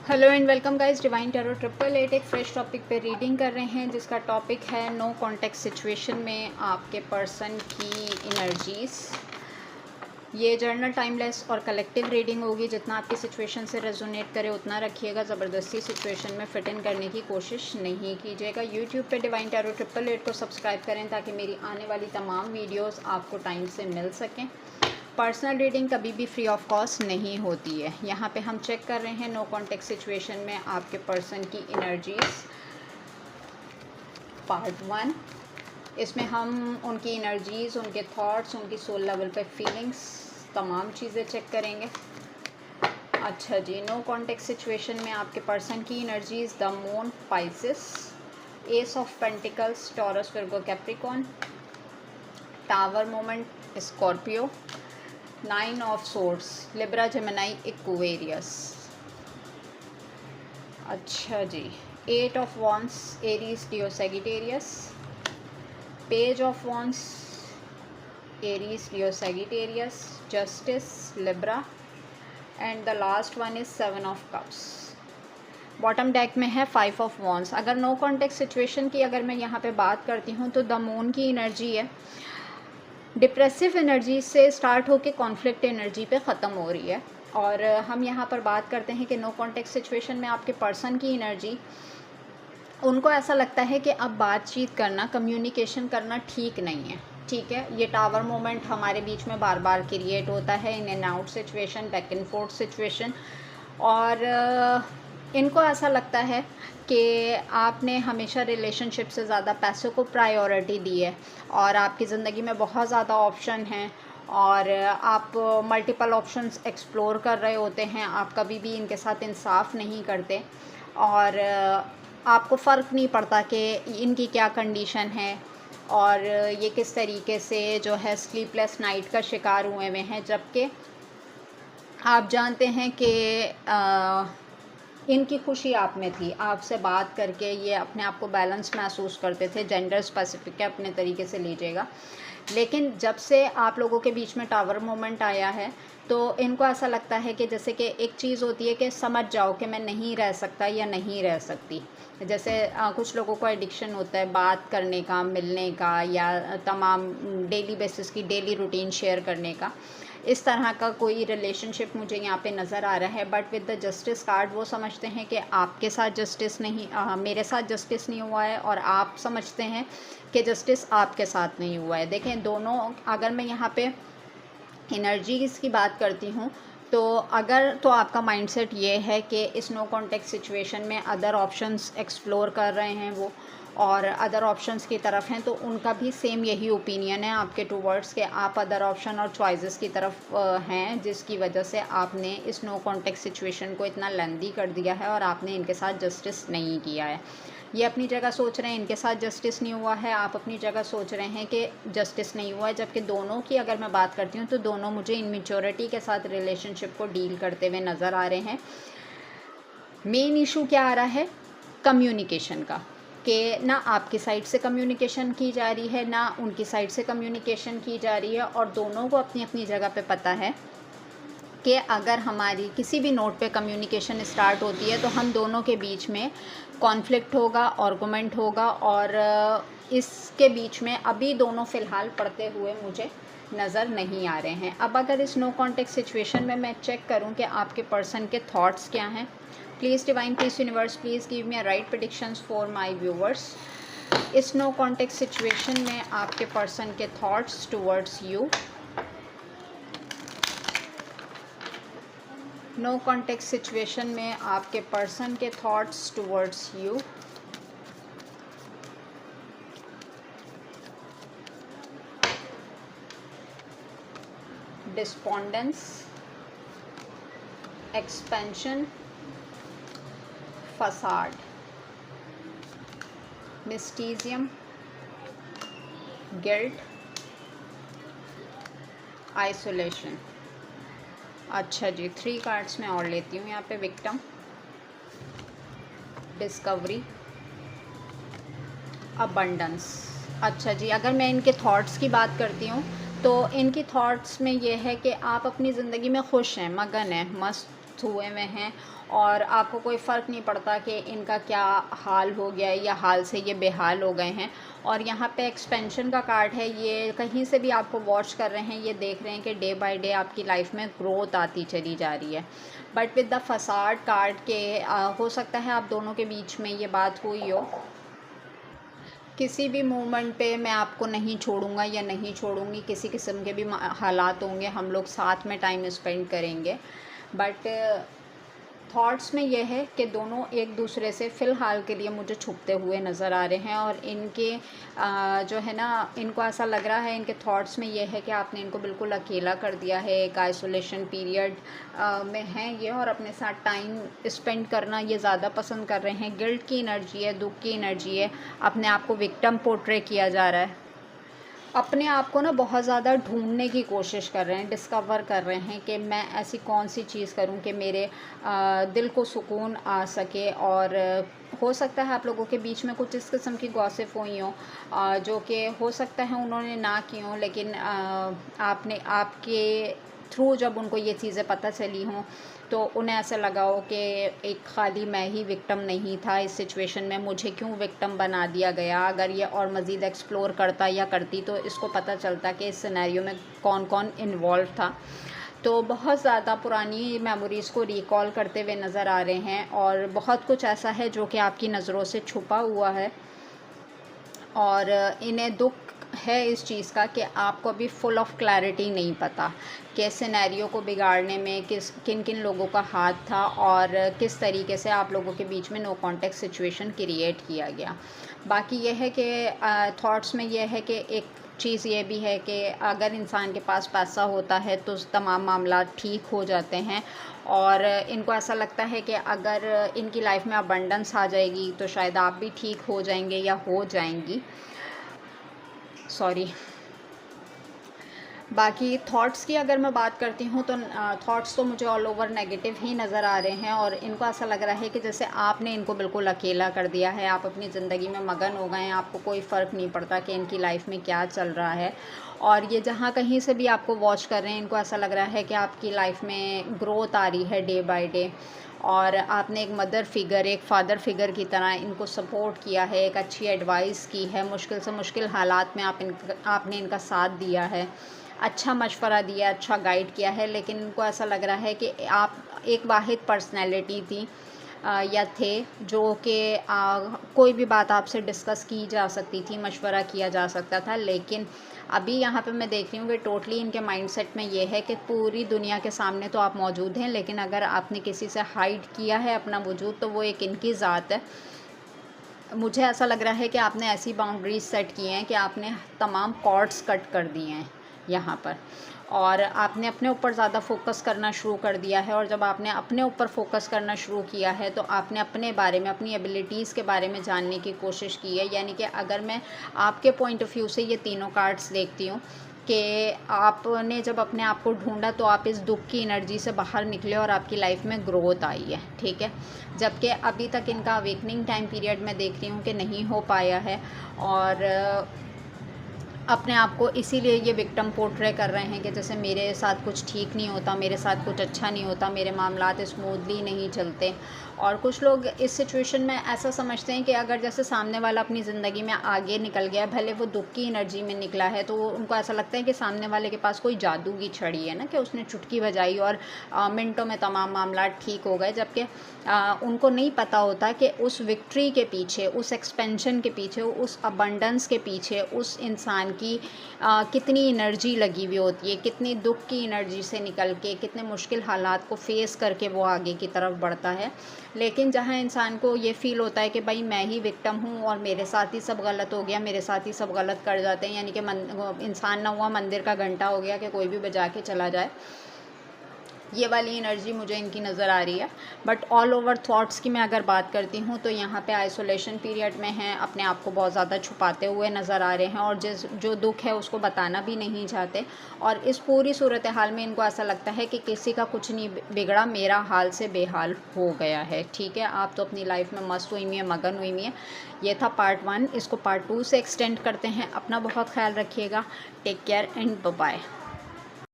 Hello and welcome guys, divine tarot 888 एक fresh topic पे reading कर रहे हैं जिसका टॉपिक है नो कॉन्टेक्ट सिचुएशन में आपके पर्सन की इनर्जीज़। ये जर्नल टाइमलेस और कलेक्टिव रीडिंग होगी। जितना आपकी सिचुएशन से रेजोनेट करे उतना रखिएगा, ज़बरदस्ती सिचुएशन में फिट इन करने की कोशिश नहीं कीजिएगा। यूट्यूब पे डिवाइन टैरो 888 को सब्सक्राइब करें ताकि मेरी आने वाली तमाम वीडियोज़ आपको टाइम से मिल सकें। पर्सनल रीडिंग कभी भी फ्री ऑफ कॉस्ट नहीं होती है। यहाँ पे हम चेक कर रहे हैं नो कॉन्टेक्ट सिचुएशन में आपके पर्सन की एनर्जीज पार्ट 1। इसमें हम उनकी एनर्जीज, उनके थॉट्स, उनकी सोल लेवल पे फीलिंग्स, तमाम चीज़ें चेक करेंगे। अच्छा जी, नो कॉन्टेक्ट सिचुएशन में आपके पर्सन की energies the moon Pisces, S of pentacles taurus Virgo Capricorn, tower moment Scorpio, 9 of swords Libra Gemini Aquarius. अच्छा जी, 8 of wands Aries Leo Sagittarius, page of wands Aries Leo Sagittarius, justice Libra, and the last one is 7 of cups. Bottom deck में है 5 of wands. अगर no contact situation की अगर मैं यहाँ पे बात करती हूँ तो द मून की एनर्जी है, डिप्रेसिव एनर्जी से स्टार्ट होकर कॉन्फ्लिक्ट एनर्जी पे ख़त्म हो रही है। और हम यहाँ पर बात करते हैं कि नो कॉन्टेक्ट सिचुएशन में आपके पर्सन की एनर्जी, उनको ऐसा लगता है कि अब बातचीत करना, कम्युनिकेशन करना ठीक नहीं है। ठीक है, ये टावर मोमेंट हमारे बीच में बार बार क्रिएट होता है, in and out situation, back and fourth situation. और इनको ऐसा लगता है कि आपने हमेशा रिलेशनशिप से ज़्यादा पैसों को प्रायोरिटी दी है और आपकी ज़िंदगी में बहुत ज़्यादा ऑप्शन हैं और आप मल्टीपल ऑप्शंस एक्सप्लोर कर रहे होते हैं। आप कभी भी इनके साथ इंसाफ नहीं करते और आपको फ़र्क नहीं पड़ता कि इनकी क्या कंडीशन है और ये किस तरीके से जो है स्लीपलेस नाइट का शिकार हुए हुए हैं। जबकि आप जानते हैं कि इनकी खुशी आप में थी, आपसे बात करके ये अपने आप को बैलेंस महसूस करते थे। जेंडर स्पेसिफिक है, अपने तरीके से लीजिएगा। लेकिन जब से आप लोगों के बीच में टावर मोमेंट आया है तो इनको ऐसा लगता है कि जैसे कि एक चीज़ होती है कि समझ जाओ कि मैं नहीं रह सकता या नहीं रह सकती। जैसे कुछ लोगों को एडिक्शन होता है बात करने का, मिलने का, या तमाम डेली बेसिस की डेली रूटीन शेयर करने का। इस तरह का कोई रिलेशनशिप मुझे यहाँ पे नज़र आ रहा है। But with the justice card वो समझते हैं कि आपके साथ जस्टिस नहीं, मेरे साथ जस्टिस नहीं हुआ है और आप समझते हैं कि जस्टिस आपके साथ नहीं हुआ है। देखें दोनों, अगर मैं यहाँ पे एनर्जीज़ की बात करती हूँ तो अगर तो आपका माइंडसेट ये है कि इस नो कॉन्टेक्ट सिचुएशन में अदर ऑप्शंस एक्सप्लोर कर रहे हैं वो और अदर ऑप्शंस की तरफ हैं, तो उनका भी सेम यही ओपिनियन है आपके टूवर्ड्स के आप अदर ऑप्शन और चॉइसेस की तरफ हैं, जिसकी वजह से आपने इस नो कॉन्टेक्ट सिचुएशन को इतना लेंदी कर दिया है और आपने इनके साथ जस्टिस नहीं किया है। ये अपनी जगह सोच रहे हैं इनके साथ जस्टिस नहीं हुआ है, आप अपनी जगह सोच रहे हैं कि जस्टिस नहीं हुआ है। जबकि दोनों की अगर मैं बात करती हूँ तो दोनों मुझे इनमेच्योरिटी के साथ रिलेशनशिप को डील करते हुए नज़र आ रहे हैं। मेन इशू क्या आ रहा है? कम्युनिकेशन का, कि ना आपकी साइड से कम्युनिकेशन की जा रही है ना उनकी साइड से कम्युनिकेशन की जा रही है। और दोनों को अपनी अपनी जगह पे पता है कि अगर हमारी किसी भी नोट पे कम्युनिकेशन स्टार्ट होती है तो हम दोनों के बीच में कॉन्फ्लिक्ट होगा, आर्गुमेंट होगा। और इसके बीच में अभी दोनों फ़िलहाल पढ़ते हुए मुझे नज़र नहीं आ रहे हैं। अब अगर इस नो कॉन्टेक्ट सिचुएशन में मैं चेक करूं कि आपके पर्सन के थॉट्स क्या हैं, please divine, please universe, please give me a right predictions for my viewers. इस नो कॉन्टेक्ट सिचुएशन में आपके पर्सन के thoughts towards you, no contact situation में आपके पर्सन के thoughts towards you, despondence, expansion, facade, mysticism, guilt, isolation. अच्छा जी, 3 cards मैं और लेती हूँ यहाँ पे। Victim, discovery, abundance. अच्छा जी, अगर मैं इनके थॉट्स की बात करती हूँ तो इनकी थॉट्स में ये है कि आप अपनी ज़िंदगी में खुश हैं, मगन हैं, मस्त मस्त हुए में हैं और आपको कोई फ़र्क नहीं पड़ता कि इनका क्या हाल हो गया है या हाल से ये बेहाल हो गए हैं। और यहाँ पे एक्सपेंशन का कार्ड है, ये कहीं से भी आपको वॉच कर रहे हैं, ये देख रहे हैं कि डे बाय डे आपकी लाइफ में ग्रोथ आती चली जा रही है। But with the facade card के हो सकता है आप दोनों के बीच में ये बात हुई हो, किसी भी मोमेंट पे मैं आपको नहीं छोड़ूंगा या नहीं छोड़ूंगी, किसी किस्म के भी हालात होंगे, हम लोग साथ में टाइम स्पेंड करेंगे। बट थॉट्स में यह है कि दोनों एक दूसरे से फ़िलहाल के लिए मुझे छुपते हुए नज़र आ रहे हैं और इनके जो है ना, इनको ऐसा लग रहा है, इनके थॉट्स में यह है कि आपने इनको बिल्कुल अकेला कर दिया है, एक आइसोलेशन पीरियड में हैं ये और अपने साथ टाइम स्पेंड करना ये ज़्यादा पसंद कर रहे हैं। गिल्ट की एनर्जी है, दुख की एनर्जी है, अपने आप को विक्टिम पोर्ट्रे किया जा रहा है, अपने आप को ना बहुत ज़्यादा ढूंढने की कोशिश कर रहे हैं, डिस्कवर कर रहे हैं कि मैं ऐसी कौन सी चीज़ करूं कि मेरे दिल को सुकून आ सके। और हो सकता है आप लोगों के बीच में कुछ इस किस्म की गॉसिप हुई हो जो कि हो सकता है उन्होंने ना की हों, लेकिन आपने आपके थ्रू जब उनको ये चीज़ें पता चली हों तो उन्हें ऐसा लगा हो कि एक खाली मैं ही विक्टिम नहीं था इस सिचुएशन में, मुझे क्यों विक्टिम बना दिया गया। अगर ये और मज़ीद एक्सप्लोर करता या करती तो इसको पता चलता कि इस सिनेरियो में कौन कौन इन्वॉल्व था। तो बहुत ज़्यादा पुरानी मेमोरीज़ को रिकॉल करते हुए नज़र आ रहे हैं और बहुत कुछ ऐसा है जो कि आपकी नज़रों से छुपा हुआ है और इन्हें दुख है इस चीज़ का कि आपको अभी फुल ऑफ क्लैरिटी नहीं पता कि सिनेरियो को बिगाड़ने में किन किन लोगों का हाथ था और किस तरीके से आप लोगों के बीच में नो कॉन्टेक्स्ट सिचुएशन क्रिएट किया गया। बाकी यह है कि थॉट्स में यह है कि एक चीज़ ये भी है कि अगर इंसान के पास पैसा होता है तो तमाम मामला ठीक हो जाते हैं और इनको ऐसा लगता है कि अगर इनकी लाइफ में अबंडेंस आ जाएगी तो शायद आप भी ठीक हो जाएंगे या हो जाएंगी। सॉरी। बाकी थॉट्स की अगर मैं बात करती हूँ तो थॉट्स तो मुझे ऑल ओवर नेगेटिव ही नज़र आ रहे हैं और इनको ऐसा लग रहा है कि जैसे आपने इनको बिल्कुल अकेला कर दिया है, आप अपनी ज़िंदगी में मगन हो गए हैं, आपको कोई फ़र्क नहीं पड़ता कि इनकी लाइफ में क्या चल रहा है। और ये जहाँ कहीं से भी आपको वॉच कर रहे हैं, इनको ऐसा लग रहा है कि आपकी लाइफ में ग्रोथ आ रही है डे बाय डे और आपने एक मदर फिगर, एक फ़ादर फिगर की तरह इनको सपोर्ट किया है, एक अच्छी एडवाइस की है, मुश्किल से मुश्किल हालात में आपने इनका साथ दिया है, अच्छा मशवरा दिया, अच्छा गाइड किया है। लेकिन इनको ऐसा लग रहा है कि आप एक वाहिद पर्सनैलिटी थी या थे जो कि कोई भी बात आपसे डिस्कस की जा सकती थी, मशवरा किया जा सकता था। लेकिन अभी यहाँ पे मैं देख रही हूँ कि टोटली इनके माइंडसेट में ये है कि पूरी दुनिया के सामने तो आप मौजूद हैं, लेकिन अगर आपने किसी से हाइड किया है अपना वजूद तो वो एक इनकी ज़ात है। मुझे ऐसा लग रहा है कि आपने ऐसी बाउंड्रीज सेट की हैं कि आपने तमाम कॉर्ड्स कट कर दिए हैं यहाँ पर और आपने अपने ऊपर ज़्यादा फोकस करना शुरू कर दिया है। और जब आपने अपने ऊपर फोकस करना शुरू किया है तो आपने अपने बारे में, अपनी एबिलिटीज़ के बारे में जानने की कोशिश की है। यानी कि अगर मैं आपके पॉइंट ऑफ व्यू से ये तीनों कार्ड्स देखती हूँ कि आपने जब अपने आप को ढूंढा तो आप इस दुख की एनर्जी से बाहर निकले और आपकी लाइफ में ग्रोथ आई है, ठीक है। जबकि अभी तक इनका अवेकनिंग टाइम पीरियड मैं देख रही हूँ कि नहीं हो पाया है और अपने आप को इसीलिए ये विक्टिम पोर्ट्रे कर रहे हैं कि जैसे मेरे साथ कुछ ठीक नहीं होता, मेरे साथ कुछ अच्छा नहीं होता, मेरे मामलात स्मूथली नहीं चलते। और कुछ लोग इस सिचुएशन में ऐसा समझते हैं कि अगर जैसे सामने वाला अपनी ज़िंदगी में आगे निकल गया, भले वो दुख की एनर्जी में निकला है, तो उनको ऐसा लगता है कि सामने वाले के पास कोई जादू की छड़ी है ना, कि उसने चुटकी बजाई और मिनटों में तमाम मामला ठीक हो गए। जबकि उनको नहीं पता होता कि उस विक्ट्री के पीछे, उस एक्सपेंशन के पीछे, उस अबंडेंस के पीछे उस इंसान की कितनी एनर्जी लगी हुई होती है, कितनी दुख की एनर्जी से निकल के, कितने मुश्किल हालात को फेस करके वो आगे की तरफ बढ़ता है। लेकिन जहाँ इंसान को ये फ़ील होता है कि भाई मैं ही विक्टिम हूँ और मेरे साथ ही सब गलत हो गया, मेरे साथ ही सब गलत कर जाते हैं, यानी कि इंसान ना हुआ मंदिर का घंटा हो गया कि कोई भी बजा के चला जाए, ये वाली एनर्जी मुझे इनकी नज़र आ रही है। बट ऑल ओवर थॉट्स की मैं अगर बात करती हूँ तो यहाँ पे आइसोलेशन पीरियड में हैं, अपने आप को बहुत ज़्यादा छुपाते हुए नज़र आ रहे हैं और जो दुख है उसको बताना भी नहीं चाहते। और इस पूरी सूरत हाल में इनको ऐसा लगता है कि किसी का कुछ नहीं बिगड़ा, मेरा हाल से बेहाल हो गया है, ठीक है। आप तो अपनी लाइफ में मस्त हुई है, मगन हुई है। ये था पार्ट 1, इसको पार्ट 2 से एक्सटेंड करते हैं। अपना बहुत ख्याल रखिएगा। Take care and bye bye.